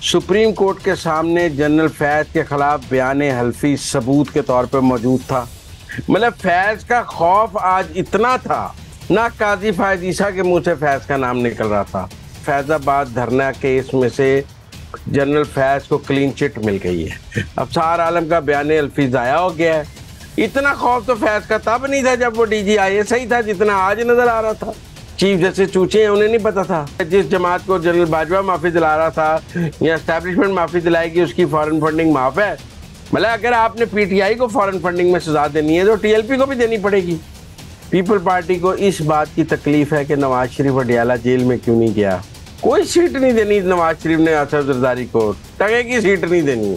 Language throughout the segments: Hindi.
सुप्रीम कोर्ट के सामने जनरल फैज के खिलाफ बयान हल्फी सबूत के तौर पर मौजूद था। मतलब फैज का खौफ आज इतना था, ना काजी फायज ईसा के मुंह से फैज का नाम निकल रहा था। फैजाबाद धरना केस में से जनरल फैज को क्लीन चिट मिल गई है। अफसार आलम का बयान हल्फी जाया हो गया है। इतना खौफ तो फैज का तब नहीं था जब वो डीजी आए, सही था जितना आज नजर आ रहा था। चीफ जस्टिस चूचे हैं, उन्हें नहीं पता था जिस जमात को जनरल बाजवा माफी दिला रहा था या एस्टैब्लिशमेंट माफी दिलाएगी उसकी फॉरेन फंडिंग माफ है। मतलब अगर आपने पीटीआई को फॉरेन फंडिंग में सजा देनी है तो टीएलपी को भी देनी पड़ेगी। पीपल पार्टी को इस बात की तकलीफ है कि नवाज शरीफ अडियाला जेल में क्यों नहीं गया। कोई सीट नहीं देनी नवाज शरीफ ने असद जरदारी को, टके की सीट नहीं देनी।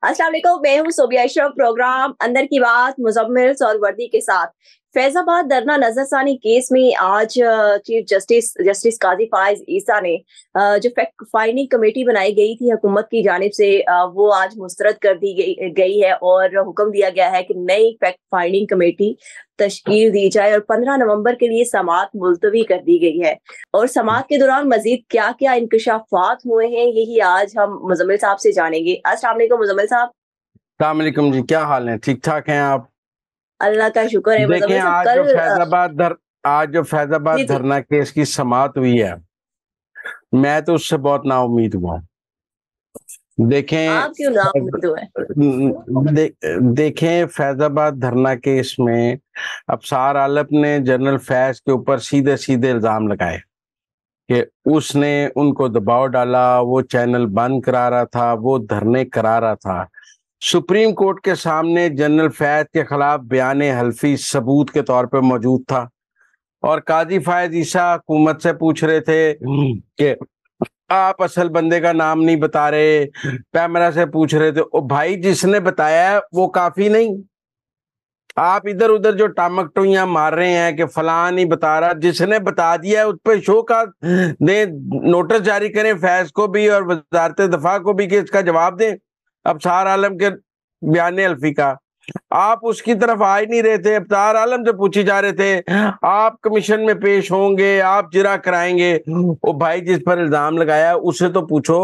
अस्सलाम वालेकुम, मैं हूं सोबिया अशरफ। प्रोग्राम अंदर की बात मुजम्मिल सौरवर्दी के साथ। फैजाबाद धरना नजरसानी केस में आज चीफ जस्टिस काजी फायज ईसा ने जो फैक्ट फाइंडिंग कमेटी बनाई गई थी हुकूमत की जानिब से, वो आज मुस्तरद कर दी गई है और हुक्म दिया गया है कि नई फैक्ट फाइंडिंग कमेटी तश्कील दी जाए और 15 नवंबर के लिए समाअत मुलतवी कर दी गई है। और समाअत के दौरान मजीद क्या क्या इंकशाफात हुए हैं यही आज हम मुजम्मिल साहब से जानेंगे। अस्सलाम वालेकुम मुजम्मिल साहब। अस्सलाम वालेकुम जी, क्या हाल है? ठीक ठाक हैं आप? अल्लाह का शुक्र है। देखें, आज जो फैजाबाद जी धरना केस की समाअत हुई है, मैं तो उससे बहुत नाउम्मीद हुआ। देखें आप क्यों नाउम्मीद हुए? देखें फैजाबाद धरना केस में अफसार आलम ने जनरल फैज के ऊपर सीधे सीधे इल्जाम लगाए कि उसने उनको दबाव डाला, वो चैनल बंद करा रहा था, वो धरने करा रहा था। सुप्रीम कोर्ट के सामने जनरल फैज के खिलाफ बयान हल्फी सबूत के तौर पर मौजूद था और काजी फायज ईसा हुकूमत से पूछ रहे थे कि आप असल बंदे का नाम नहीं बता रहे। पैमरा से पूछ रहे थे। ओ भाई, जिसने बताया है वो काफी नहीं। आप इधर उधर जो टामक टोइयां मार रहे हैं कि फलां नहीं बता रहा, जिसने बता दिया है उस पर शो का दे नोटिस जारी करें फैज को भी और वजारत दफा को भी कि इसका जवाब दें अफसार आलम के बयान हल्फी का। आप उसकी तरफ आ ही नहीं रहे थे। अफसार आलम से पूछी जा रहे थे आप कमीशन में पेश होंगे, आप जिरा कराएंगे। ओ भाई, जिस पर इल्जाम लगाया उससे तो पूछो,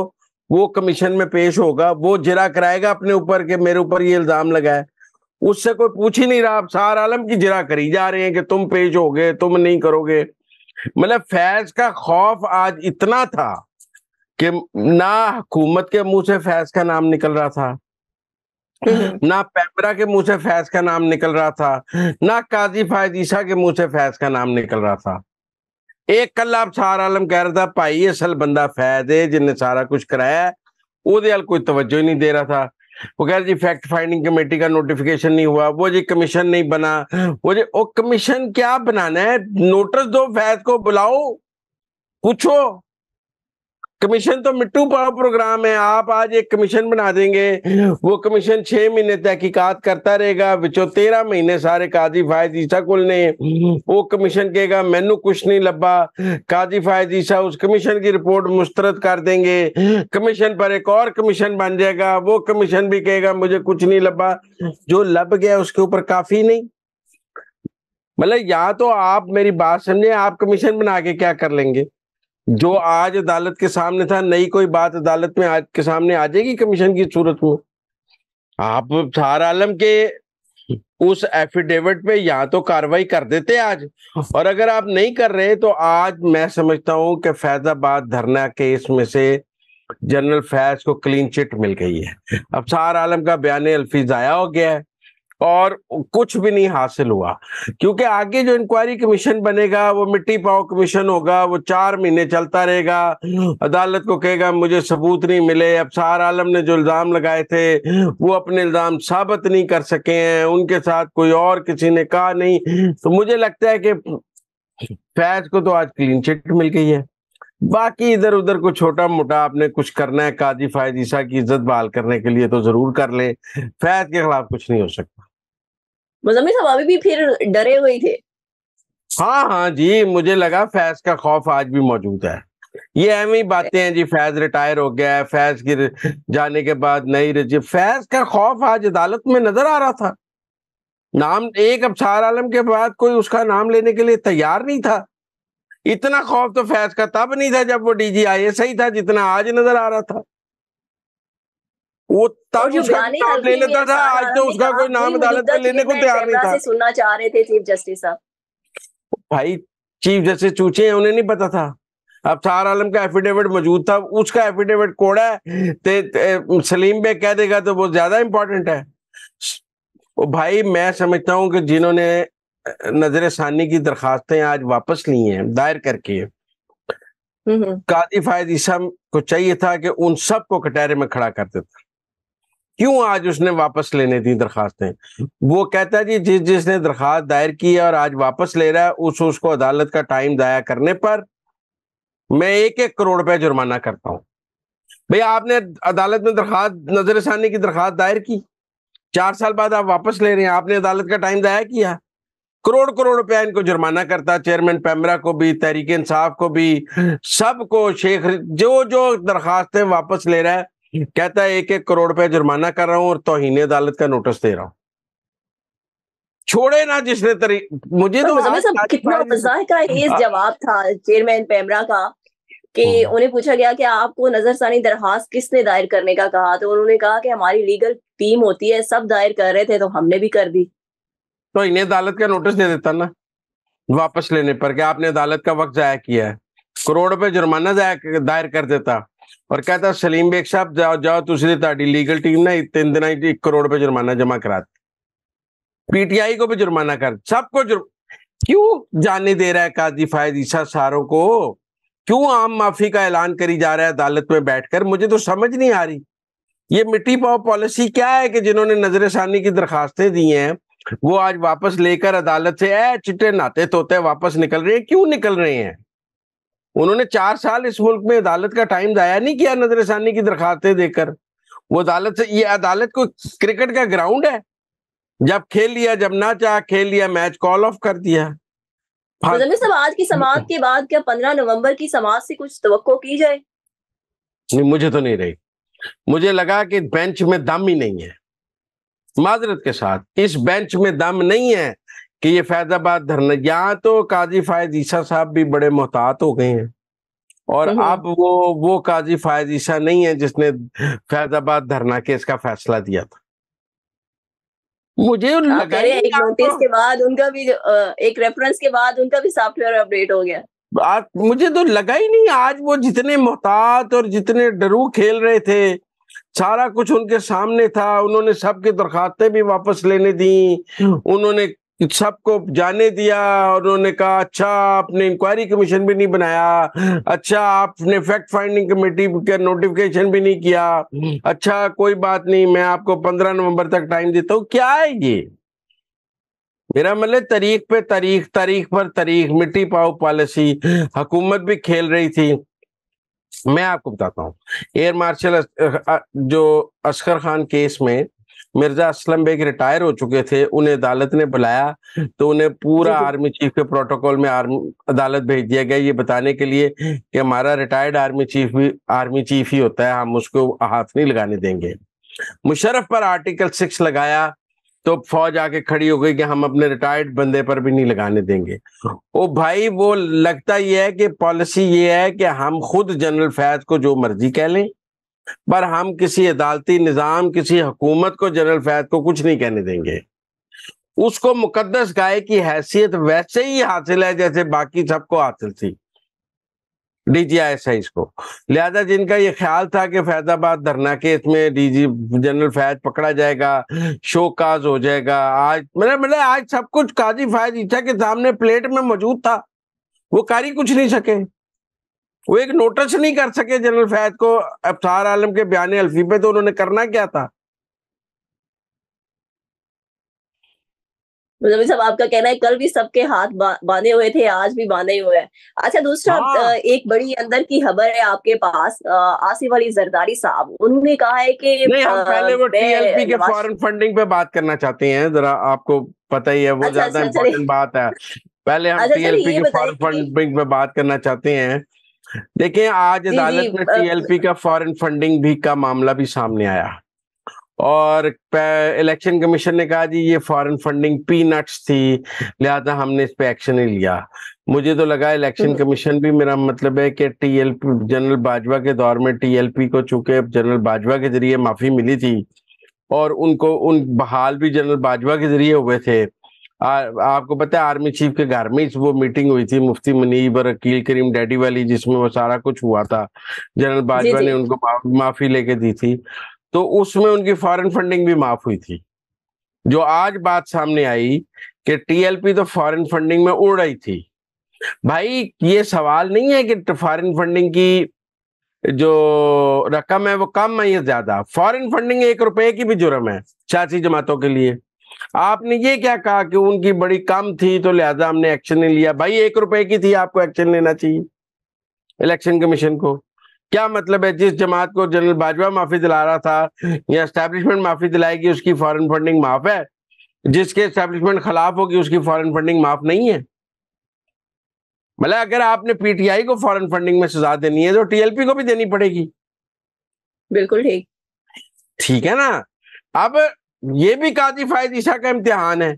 वो कमीशन में पेश होगा, वो जिरा कराएगा अपने ऊपर के मेरे ऊपर ये इल्जाम लगा है। उससे कोई पूछ ही नहीं रहा। अफसार आलम की जिरा करी जा रहे हैं कि तुम पेश होगे, तुम नहीं करोगे। मतलब फैज का खौफ आज इतना था कि ना हुकूमत के मुंह से फैज का नाम निकल रहा था, ना पैमरा के मुंह से फैज का नाम निकल रहा था, ना काजी फायज ईसा के मुंह से फैज का नाम निकल रहा था। एक कल आप सार आलम कह रहा था भाई असल बंदा फैज है जिन्हें सारा कुछ कराया है, ਉਹਦੇ हाल कोई तवज्जो ही नहीं दे रहा था। वो कह रहे जी फैक्ट फाइंडिंग कमेटी का नोटिफिकेशन नहीं हुआ, वो जी कमीशन नहीं बना, वो जी ओ कमीशन क्या बनाना है? नोटिस दो, फैज को बुलाओ, पूछो। कमीशन तो मिट्टू पाव प्रोग्राम है। आप आज एक कमीशन बना देंगे, वो कमीशन 6 महीने तहकीकात करता रहेगा, बिचो 13 महीने सारे काजी फायज ईसा कुल ने वो कमीशन कहेगा मैनू कुछ नहीं लब्बा। काजी फायज ईसा उस कमीशन की रिपोर्ट मुस्तरद कर देंगे, कमीशन पर एक और कमीशन बन जाएगा, वो कमीशन भी कहेगा मुझे कुछ नहीं लब्बा। जो लब गया उसके ऊपर काफी नहीं। मतलब या तो आप मेरी बात समझे, आप कमीशन बना के क्या कर लेंगे? जो आज अदालत के सामने था, नई कोई बात अदालत में आज के सामने आ जाएगी कमीशन की सूरत में। आप अफसार आलम के उस एफिडेविट पे या तो कार्रवाई कर देते आज, और अगर आप नहीं कर रहे तो आज मैं समझता हूं कि फैजाबाद धरना केस में से जनरल फैज को क्लीन चिट मिल गई है। अफसार आलम का बयान हल्फी जाया हो गया है और कुछ भी नहीं हासिल हुआ, क्योंकि आगे जो इंक्वायरी कमीशन बनेगा वो मिट्टी पाव कमीशन होगा, वो 4 महीने चलता रहेगा। अदालत को कहेगा मुझे सबूत नहीं मिले, अफसार आलम ने जो इल्जाम लगाए थे वो अपने इल्जाम साबित नहीं कर सके हैं, उनके साथ कोई और किसी ने कहा नहीं। तो मुझे लगता है कि फैज को तो आज क्लीन चिट मिल गई है। बाकी इधर उधर को छोटा मोटा आपने कुछ करना है काजी फायज ईसा की इज्जत बहाल करने के लिए तो जरूर कर ले, फैज के खिलाफ कुछ नहीं हो सकता। मुजम्मिल साहब अभी भी फिर डरे हुए थे? हाँ जी, मुझे लगा फैज का खौफ आज भी मौजूद है। ये अहम ही बातें हैं जी, फैज रिटायर हो गया है, फैज के जाने के बाद नई रजी, फैज का खौफ आज अदालत में नजर आ रहा था। नाम एक अफसार आलम के बाद कोई उसका नाम लेने के लिए तैयार नहीं था। इतना खौफ तो फैज का तब नहीं था जब वो डीजी आए, सही था जितना आज नजर आ रहा था। वो और तब जो उसका बयानी नाम ले हल्के में लेता था, अफसार आज आलम तो ने उसका कहा, कोई नाम वही अदालत मौजूदा में लेने चीफ को मैं तैयार नहीं कैमरा था। से सुनना चाह रहे थे चीफ जस्टिस साहब। भाई चीफ जस्टिस चूचे हैं, उन्हें नहीं पता था। अफसार आलम का एफिडेविट मौजूद था, उसका एफिडेविट कोड़ा है सलीम बेग कह देगा तो वो ज्यादा इंपॉर्टेंट है। वो भाई मैं समझता हूं कि जिन्होंने नजर सानी की दरखास्तें आज वापस ली हैं दायर करके, काजी फायद ईसा को चाहिए था कि उन सब को कटहरे में खड़ा कर देता। क्यों आज उसने वापस लेने दी दरखास्तें? वो कहता है जी जिसने दरखास्त दायर की है और आज वापस ले रहा है उसको अदालत का टाइम दाया करने पर मैं 1-1 करोड़ रुपए जुर्माना करता हूं। भैया आपने अदालत में दरखास्त नजर सानी की दरखास्त दायर की, 4 साल बाद आप वापस ले रहे हैं, आपने अदालत का टाइम दाया किया, करोड़ करोड़ रुपया इनको जुर्माना करता, चेयरमैन पैमरा को भी, तहरीक इंसाफ को भी, सबको, शेख जो जो दरखास्तें वापस ले रहा है कहता है 1-1 करोड़ रुपया जुर्माना कर रहा हूं और तौहीन अदालत का नोटिस दे रहा हूं। छोड़े ना जिसने मुझे पर तो मुजम्मिल आज साहब कितना मजाकिया जवाब था चेयरमैन पैमरा का कि उन्हें पूछा गया कि आपको नजरसानी दरखास्त किसने दायर करने का कहा, तो उन्होंने कहा कि हमारी लीगल टीम होती है, सब दायर कर रहे थे तो हमने भी कर दी। तो इन्हें अदालत का नोटिस दे देता ना वापस लेने पर कि आपने अदालत का वक्त जाया किया है, करोड़ रुपए जुर्माना दायर कर देता और कहता सलीम बेग साहब जाओ जाओ दूसरी ताड़ी लीगल टीम ना 3 दिन 1 करोड़ रुपए जुर्माना जमा कराती, पीटीआई को भी जुर्माना कर, सबको क्यों जाने दे रहा है काजी फायद ईसा सारों को? क्यों आम माफी का ऐलान करी जा रहा है अदालत में बैठकर? मुझे तो समझ नहीं आ रही ये मिट्टी पाओ पॉलिसी क्या है कि जिन्होंने नजर सानी की दरखास्तें दी हैं वो आज वापस लेकर अदालत से चिट्टे नाते तोते वापस निकल रहे हैं। क्यों निकल रहे हैं? उन्होंने 4 साल इस मुल्क में अदालत का टाइम जाया नहीं किया नजर सानी की दरखास्तें देकर। वो अदालत से, ये अदालत को क्रिकेट का ग्राउंड है, जब खेल लिया, जब ना चाह खेल लिया, मैच कॉल ऑफ कर दिया। मुजम्मिल साहब आज की समाअत के बाद क्या 15 नवंबर की समाअत से कुछ तवक्को की जाए? नहीं, मुझे तो नहीं रही। मुझे लगा कि बेंच में दम ही नहीं है, माजरत के साथ इस बेंच में दम नहीं है कि ये फैजाबाद धरना, यहाँ तो काजी फायद ईसा साहब भी बड़े मोहतात हो गए हैं और अब वो काजी फायद ईसा नहीं है जिसने फैजाबाद धरना केस का फैसला दिया था। मुझे लगा ही एक नोटिस के बाद उनका भी एक रेफरेंस के बाद उनका भी सॉफ्टवेयर अपडेट हो गया। मुझे तो लगा ही नहीं आज वो जितने मोहतात और जितने डरू खेल रहे थे, सारा कुछ उनके सामने था। उन्होंने सबकी दरखास्तें भी वापस लेने दी, उन्होंने सबको जाने दिया, उन्होंने कहा अच्छा आपने इंक्वायरी कमीशन भी नहीं बनाया, अच्छा आपने फैक्ट फाइंडिंग कमेटी का नोटिफिकेशन भी नहीं किया, अच्छा कोई बात नहीं मैं आपको 15 नवंबर तक टाइम देता हूँ। क्या है ये? मेरा मतलब तारीख पे तारीख, तारीख पर तारीख, मिट्टी पाओ पॉलिसी हुकूमत भी खेल रही थी। मैं आपको बताता हूँ, एयर मार्शल जो असगर खान केस में मिर्जा असलम बेग रिटायर हो चुके थे, उन्हें अदालत ने बुलाया तो उन्हें पूरा आर्मी चीफ के प्रोटोकॉल में अदालत भेज दिया गया ये बताने के लिए कि हमारा रिटायर्ड आर्मी चीफ भी आर्मी चीफ ही होता है, हम उसको हाथ नहीं लगाने देंगे। मुशर्रफ पर आर्टिकल 6 लगाया तो फौज आके खड़ी हो गई कि हम अपने रिटायर्ड बंदे पर भी नहीं लगाने देंगे। ओ भाई वो लगता ये है कि पॉलिसी ये है कि हम खुद जनरल फैज को जो मर्जी कह लें, पर हम किसी अदालती निजाम, किसी हुकूमत को, जनरल फैज को कुछ नहीं कहने देंगे। उसको मुकद्दस गाय की हैसियत वैसे ही हासिल है जैसे बाकी सबको हासिल थी, DGISIs को। लिहाजा जिनका ये ख्याल था कि फैजाबाद धरना केस में डीजी जनरल फैज पकड़ा जाएगा, शोकाज हो जाएगा, आज मतलब आज सब कुछ काजी फायद ईसा के सामने प्लेट में मौजूद था, वो कारी कुछ नहीं सके, वो एक नोटिस नहीं कर सके जनरल फैज को अफसार आलम के बयान अल्फी पे, तो उन्होंने करना क्या था? मुजम्मिल साहब आपका कहना है कल भी सबके हाथ बांधे हुए थे, आज भी बांधे हुए हैं। अच्छा दूसरा एक बड़ी अंदर की खबर है आपके पास, आसिफ अली जरदारी साहब, उन्होंने कहा है कि नहीं, हम पहले वो TLP के फॉरेन फंडिंग पे बात करना चाहते हैं, जरा आपको पता ही है वो ज्यादा इम्पोर्टेंट बात है। पहले हम TLP के फॉरेन फंडिंग पे बात करना चाहते हैं। देखिए आज अदालत में TLP का फॉरेन फंडिंग भी का मामला भी सामने आया और इलेक्शन कमीशन ने कहा जी ये फॉरेन फंडिंग पीनट्स थी, लिहाजा हमने इस पे एक्शन नहीं लिया। मुझे तो लगा इलेक्शन कमीशन भी, मेरा मतलब है कि टीएलपी जनरल बाजवा के दौर में टीएलपी को चूंकि जनरल बाजवा के जरिए माफी मिली थी और उनको उन बहाल भी जनरल बाजवा के जरिए हुए थे। आपको पता है आर्मी चीफ के घर में वो मीटिंग हुई थी मुफ्ती मुनीब और अकील करीम डैडी वाली, जिसमें वो सारा कुछ हुआ था। जनरल बाजवा ने उनको माफी लेके दी थी, तो उसमें उनकी फॉरेन फंडिंग भी माफ हुई थी। जो आज बात सामने आई कि टीएलपी तो फॉरेन फंडिंग में उड़ रही थी। भाई ये सवाल नहीं है कि फॉरेन फंडिंग की जो रकम है वो कम है या ज्यादा। फॉरेन फंडिंग 1 रुपए की भी जुर्म है सियासी जमातों के लिए। आपने ये क्या कहा कि उनकी बड़ी कम थी तो लिहाजा हमने एक्शन नहीं लिया। भाई 1 रुपए की थी, आपको एक्शन लेना चाहिए इलेक्शन कमीशन को। क्या मतलब है जिस जमात को जनरल बाजवा माफी दिला रहा था या एस्टैब्लिशमेंट माफी दिलाएगी उसकी फॉरेन फंडिंग माफ है, जिसके एस्टैब्लिशमेंट खिलाफ होगी उसकी फॉरेन फंडिंग माफ नहीं है। मतलब अगर आपने पीटीआई को फॉरेन फंडिंग में सजा देनी है तो टीएलपी को भी देनी पड़ेगी। बिल्कुल ठीक, ठीक है ना। अब ये भी काजी फायद ईसा का इम्तिहान है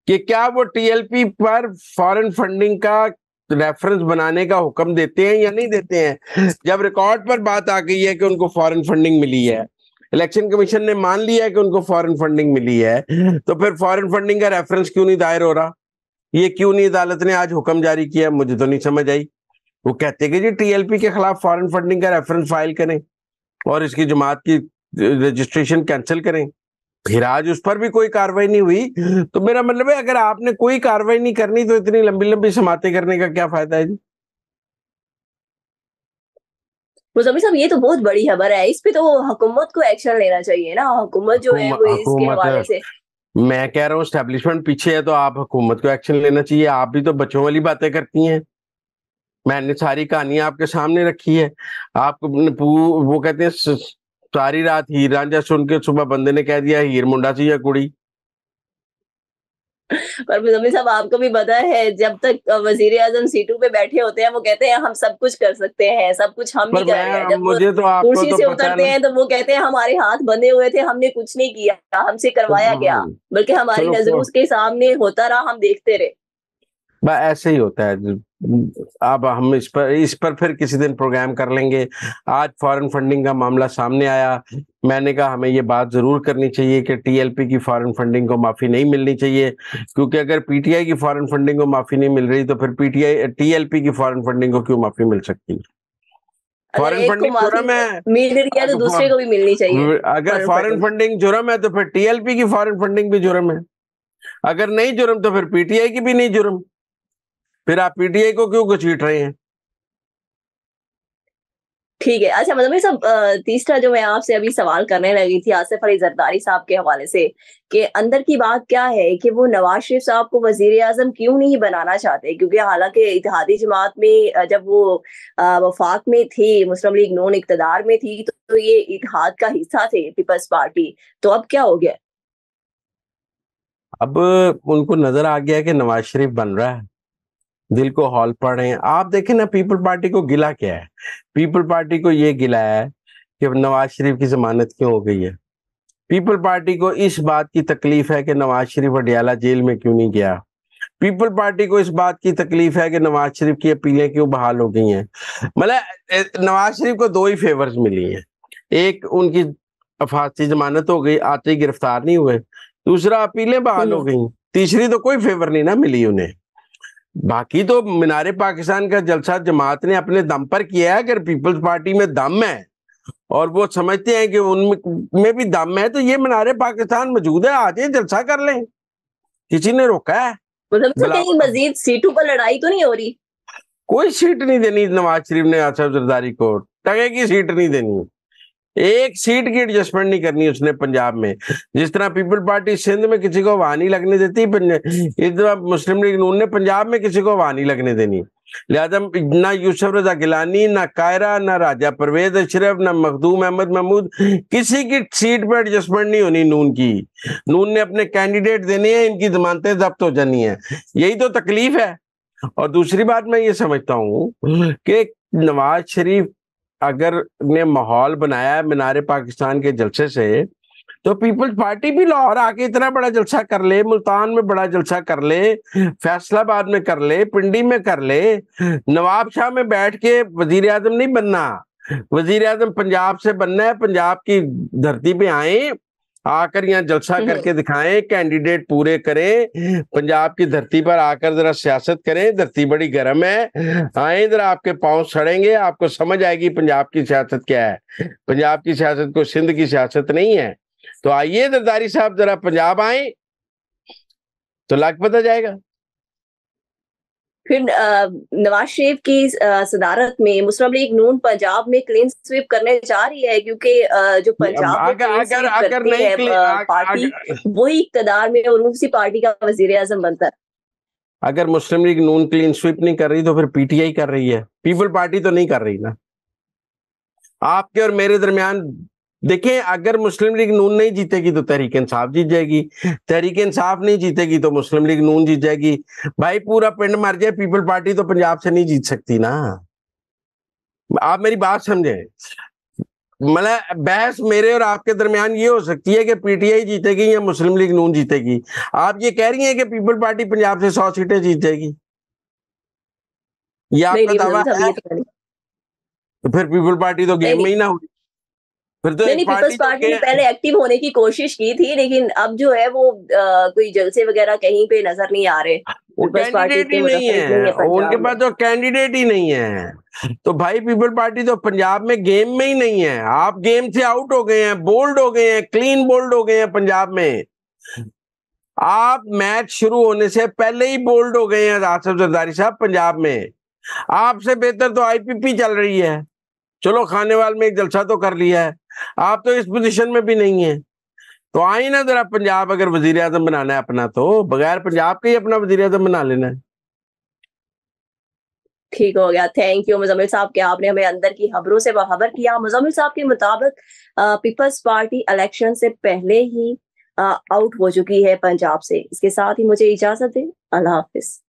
कि क्या वो टीएलपी पर फॉरेन फंडिंग का रेफरेंस बनाने का हुक्म देते हैं या नहीं देते हैं। जब रिकॉर्ड पर बात आ गई है कि उनको फॉरेन फंडिंग मिली है, इलेक्शन कमीशन ने मान लिया है कि उनको फॉरेन फंडिंग मिली है, तो फिर फॉरेन फंडिंग का रेफरेंस क्यों नहीं दायर हो रहा? ये क्यों नहीं अदालत ने आज हुक्म जारी किया? मुझे तो नहीं समझ आई। वो कहते कि जी टीएलपी के खिलाफ फॉरेन फंडिंग का रेफरेंस फाइल करें और इसकी जमात की रजिस्ट्रेशन कैंसिल करें, फिर आज उस पर भी कोई कार्रवाई नहीं हुई। तो मेरा मतलब है अगर आपने कोई कार्रवाई नहीं करनी तो इतनी लंबी लंबी समातें करने का क्या फायदा है जी। मुज़म्मिल साहब ये तो बहुत बड़ी खबर है, इस पे तो हुकूमत को एक्शन लेना चाहिए ना। हुकूमत जो है वो इसके हवाले से, मैं कह रहा हूँ एस्टेब्लिशमेंट पीछे है तो आप हुकूमत को एक्शन लेना चाहिए। आप भी तो बच्चों वाली बातें करती हैं। मैंने सारी कहानियां आपके सामने रखी है। आप वो कहते हैं सारी रात हीर रांझा सुन के सुबह बंदे ने कह दिया हीर मुंडा सी या कुड़ी। पर मुज़म्मिल साहब आपको भी पता है जब तक वजीर आजम सीटों पे बैठे होते हैं वो कहते हैं हम सब कुछ कर सकते हैं, सब कुछ हम ही कर रहे हैं। जब मुझे तो आपको कुर्सी तो से पता है उतरते हैं तो वो कहते हैं हमारे हाथ बंधे हुए थे, हमने कुछ नहीं किया, हमसे करवाया गया, बल्कि हमारी नजरों के सामने होता रहा, हम देखते रहे। ऐसे ही होता है। अब हम इस पर फिर किसी दिन प्रोग्राम कर लेंगे। आज फॉरेन फंडिंग का मामला सामने आया, मैंने कहा हमें ये बात जरूर करनी चाहिए कि टीएलपी की फॉरेन फंडिंग को माफी नहीं मिलनी चाहिए, क्योंकि अगर पीटीआई की फॉरेन फंडिंग को माफी नहीं मिल रही तो फिर पीटीआई टीएलपी की फॉरेन फंडिंग को क्यों माफी मिल सकती है? फॉरेन फंडिंग जुर्म है, मिल रही है तो दूसरे को भी मिलनी चाहिए। अगर फॉरेन फंडिंग जुर्म है तो फिर टीएलपी की फॉरेन फंडिंग भी जुर्म है। अगर नहीं जुर्म तो फिर पीटीआई की भी नहीं जुर्म। फिर आप पीटीआई को क्यों घसीट रहे हैं? ठीक है, अच्छा मतलब सब तीसरा जो मैं आपसे अभी सवाल करने लगी थी आसिफ अली जरदारी साहब के हवाले से, कि अंदर की बात क्या है कि वो नवाज शरीफ साहब को वजीर आजम क्यों नहीं बनाना चाहते? क्योंकि हालांकि इत्तेहादी जमात में जब वो वफाक में थी, मुस्लिम लीग नून इक़्तिदार में थी, तो ये इत्तेहाद का हिस्सा थे पीपल्स पार्टी, तो अब क्या हो गया? अब उनको नजर आ गया कि नवाज शरीफ बन रहा है, दिल को हॉल पड़ रहे हैं। आप देखें ना, पीपल पार्टी को गिला क्या है? पीपल पार्टी को ये गिला है कि नवाज शरीफ की जमानत क्यों हो गई है। पीपल पार्टी को इस बात की तकलीफ है कि नवाज शरीफ अडियाला जेल में क्यों नहीं गया। पीपल पार्टी को इस बात की तकलीफ है कि नवाज शरीफ की अपीलें क्यों बहाल हो गई हैं। मतलब नवाज शरीफ को 2 ही फेवर्स मिली हैं, एक उनकी फांसी जमानत हो गई, आते ही गिरफ्तार नहीं हुए, दूसरा अपीलें बहाल हो गई, तीसरी तो कोई फेवर नहीं ना मिली उन्हें। बाकी तो मीनारे पाकिस्तान का जलसा जमात ने अपने दम पर किया है। अगर पीपल्स पार्टी में दम है और वो समझते हैं कि उनमें भी दम है तो ये मीनारे पाकिस्तान मौजूद है, आ जाए जलसा कर लें, किसी ने रोका है? मतलब कहीं मजीद सीटों पर लड़ाई तो नहीं हो रही? कोई सीट नहीं देनी नवाज शरीफ ने आसिफ जरदारी को, टके की सीट नहीं देनी, एक सीट की एडजस्टमेंट नहीं करनी उसने पंजाब में। जिस तरह पीपल पार्टी सिंध में किसी को वहां नहीं लगने देती, इस तरह मुस्लिम लीग नून ने पंजाब में किसी को वहां नहीं लगने देनी। लिहाजा ना यूसुफ रजा गिलानी, ना कायरा, ना राजा परवेज अशरफ, ना मखदूम अहमद महमूद, किसी की सीट पर एडजस्टमेंट नहीं होनी नून की। नून ने अपने कैंडिडेट देने हैं, इनकी जमानतें जब्त हो जानी है, यही तो तकलीफ है। और दूसरी बात मैं ये समझता हूँ कि नवाज शरीफ अगर ने माहौल बनाया है मीनारे पाकिस्तान के जलसे से, तो पीपल्स पार्टी भी लाहौर आके इतना बड़ा जलसा कर ले, मुल्तान में बड़ा जलसा कर ले, फैसलाबाद में कर ले, पिंडी में कर ले। नवाब शाह में बैठ के वजीर आजम नहीं बनना, वजीर आजम पंजाब से बनना है। पंजाब की धरती पे आए, आकर यहाँ जलसा करके दिखाएं, कैंडिडेट पूरे करें, पंजाब की धरती पर आकर जरा सियासत करें। धरती बड़ी गर्म है, आए जरा, आपके पांव सड़ेंगे, आपको समझ आएगी पंजाब की सियासत क्या है। पंजाब की सियासत को सिंध की सियासत नहीं है। तो आइए जरदारी साहब, जरा पंजाब आए तो लाग पता जाएगा। फिर नवाज शरीफ की सदारत में मुस्लिम लीग नून पंजाब में क्लीन स्वीप करने जा रही है, क्योंकि जो पंजाब में क्लीन स्वीप करती है पार्टी, वही इक्तदार में और उसी पार्टी का वजीर आजम बनता है। अगर मुस्लिम लीग नून क्लीन स्वीप नहीं कर रही तो फिर पीटीआई कर रही है, पीपल पार्टी तो नहीं कर रही ना। आपके और मेरे दरमियान देखें, अगर मुस्लिम लीग नून नहीं जीतेगी तो तहरीक इंसाफ जीत जाएगी, तहरीक इंसाफ नहीं जीतेगी तो मुस्लिम लीग नून जीत जाएगी। भाई पूरा पिंड मर जाए, पीपल पार्टी तो पंजाब से नहीं जीत सकती ना। आप मेरी बात समझे, मतलब बहस मेरे और आपके दरमियान ये हो सकती है कि पीटीआई जीतेगी या मुस्लिम लीग नून जीतेगी। आप ये कह रही हैं कि पीपल पार्टी पंजाब से 100 सीटें जीत जाएगी, ये आपका दावा है? तो फिर पीपल पार्टी तो गेम में ही ना हुई। फिर तो नहीं, पीपल्स पार्टी ने पहले एक्टिव होने की कोशिश की थी, लेकिन अब जो है वो कोई जलसे वगैरह कहीं पे नजर नहीं आ रहे। वो कैंडिडेट ही नहीं है, उनके पास तो कैंडिडेट ही नहीं है। तो भाई पीपल पार्टी तो पंजाब में गेम में ही नहीं है। आप गेम से आउट हो गए हैं, बोल्ड हो गए हैं, क्लीन बोल्ड हो गए हैं पंजाब में। आप मैच शुरू होने से पहले ही बोल्ड हो गए हैं आसिफ जरदारी साहब पंजाब में। आपसे बेहतर तो आईपीपी चल रही है, चलो खानेवाल में एक जलसा तो कर लिया है, आप तो इस पोजीशन में भी नहीं है। तो आई ना जरा पंजाब, अगर वजीर आजम बनाना है अपना तो बगैर पंजाब के ही अपना वजीर आजम बना लेना है। ठीक हो गया, थैंक यू मुजम्मिल साहब कि आपने हमें अंदर की खबरों से बाखबर किया। मुजम्मिल साहब के मुताबिक पीपल्स पार्टी इलेक्शन से पहले ही आउट हो चुकी है पंजाब से। इसके साथ ही मुझे इजाजत दें, अल्लाह हाफिज।